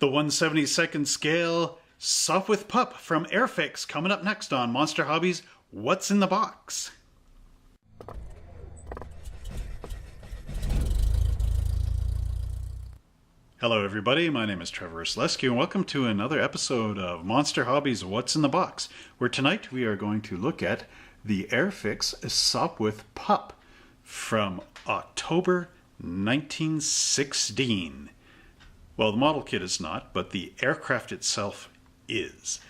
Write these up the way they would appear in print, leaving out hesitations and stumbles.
The 1/72nd scale Sopwith pup from Airfix coming up next on Monster Hobbies What's in the Box? Hello everybody, my name is Trevor Slesky and welcome to another episode of Monster Hobbies What's in the Box, where tonight we are going to look at the Airfix Sopwith pup from October 1916. Well, the model kit is not, but the aircraft itself is.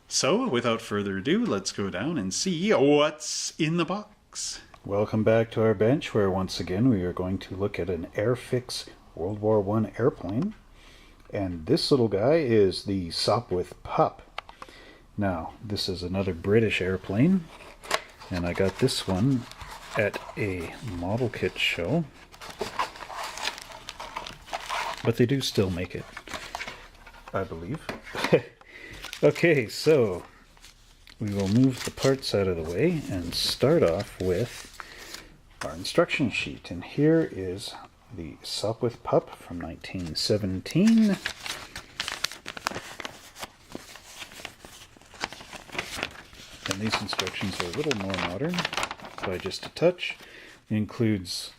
So, without further ado, let's go down and see what's in the box. Welcome back to our bench, where once again we are going to look at an Airfix World War I airplane. And this little guy is the Sopwith pup. Now, this is another British airplane, and I got this one at a model kit show. But they do still make it, I believe. Okay, so we will move the parts out of the way and start off with our instruction sheet. And here is the Sopwith pup from 1917. And these instructions are a little more modern by just a touch. It includes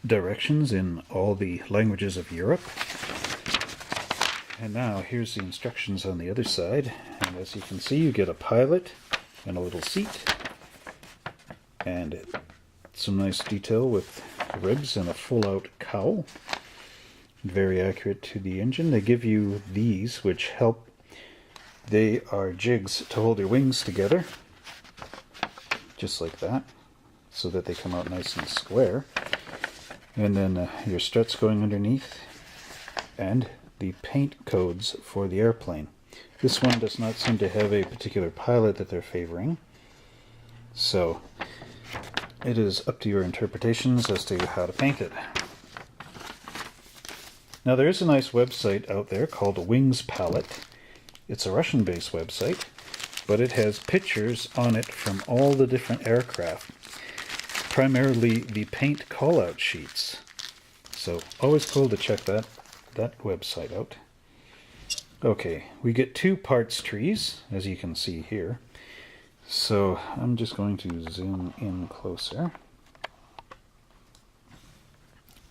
directions in all the languages of Europe. And now here's the instructions on the other side, and as you can see you get a pilot and a little seat and some nice detail with ribs and a full-out cowl. Very accurate to the engine. They give you these which help. They are jigs to hold your wings together, just like that, so that they come out nice and square. And then your struts going underneath, and the paint codes for the airplane. This one does not seem to have a particular pilot that they're favoring, so it is up to your interpretations as to how to paint it. Now there is a nice website out there called Wings Palette. It's a Russian-based website, but it has pictures on it from all the different aircraft. Primarily the paint call-out sheets. So always cool to check that website out. Okay, we get two parts trees, as you can see here. So I'm just going to zoom in closer.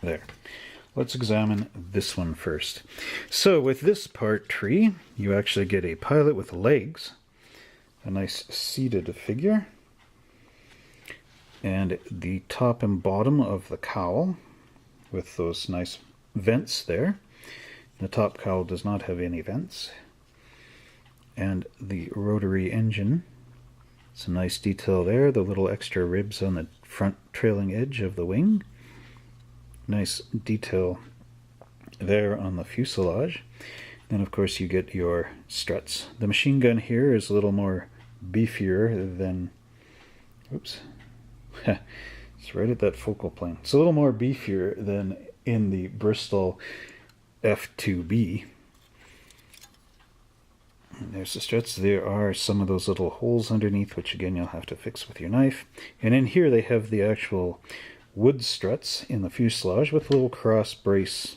There. Let's examine this one first. So with this part tree, you actually get a pilot with legs, a nice seated figure, and the top and bottom of the cowl with those nice vents there. The top cowl does not have any vents. And the rotary engine. Some nice detail there. The little extra ribs on the front trailing edge of the wing. Nice detail there on the fuselage. And of course you get your struts. The machine gun here is a little more beefier than... Oops. It's right at that focal plane. It's a little more beefier than in the Bristol F2B. And there's the struts. There are some of those little holes underneath, which again you'll have to fix with your knife. And in here they have the actual wood struts in the fuselage with a little cross brace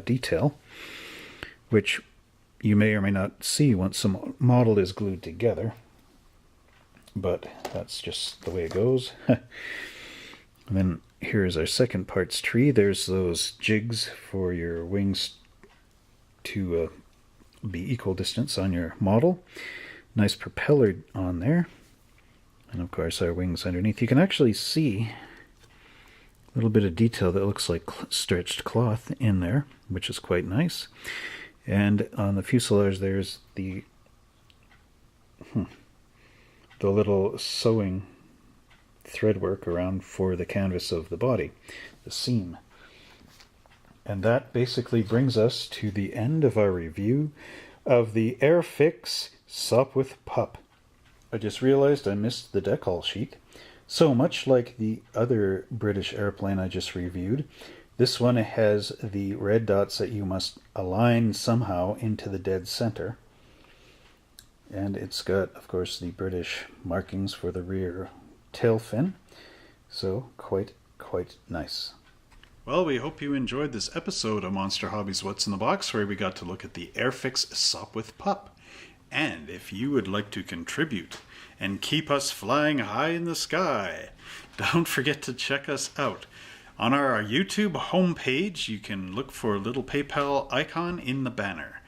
detail, which you may or may not see once the model is glued together. But that's just the way it goes. And then here's our second parts tree. There's those jigs for your wings to be equal distance on your model. Nice propeller on there. And of course our wings underneath. You can actually see a little bit of detail that looks like stretched cloth in there, which is quite nice. And on the fuselage there's the little sewing thread work around for the canvas of the body, the seam. And that basically brings us to the end of our review of the Airfix Sopwith pup. I just realized I missed the Deckle Sheet. So much like the other British airplane I just reviewed, this one has the red dots that you must align somehow into the dead center. And it's got, of course, the British markings for the rear tail fin. So quite nice. Well, we hope you enjoyed this episode of Monster Hobbies What's in the Box, where we got to look at the Airfix Sopwith pup. And if you would like to contribute and keep us flying high in the sky, don't forget to check us out. On our YouTube homepage, you can look for a little PayPal icon in the banner.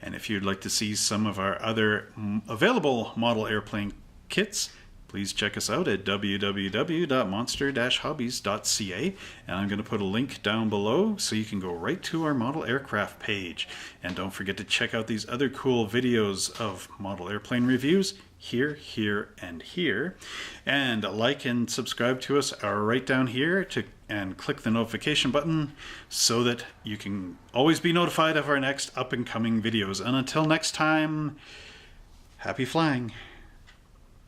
And if you'd like to see some of our other available model airplane kits, please check us out at www.monster-hobbies.ca, and I'm going to put a link down below so you can go right to our model aircraft page. And don't forget to check out these other cool videos of model airplane reviews here, here, and here. And like and subscribe to us are right down here, and click the notification button so that you can always be notified of our next up and coming videos. And until next time, happy flying.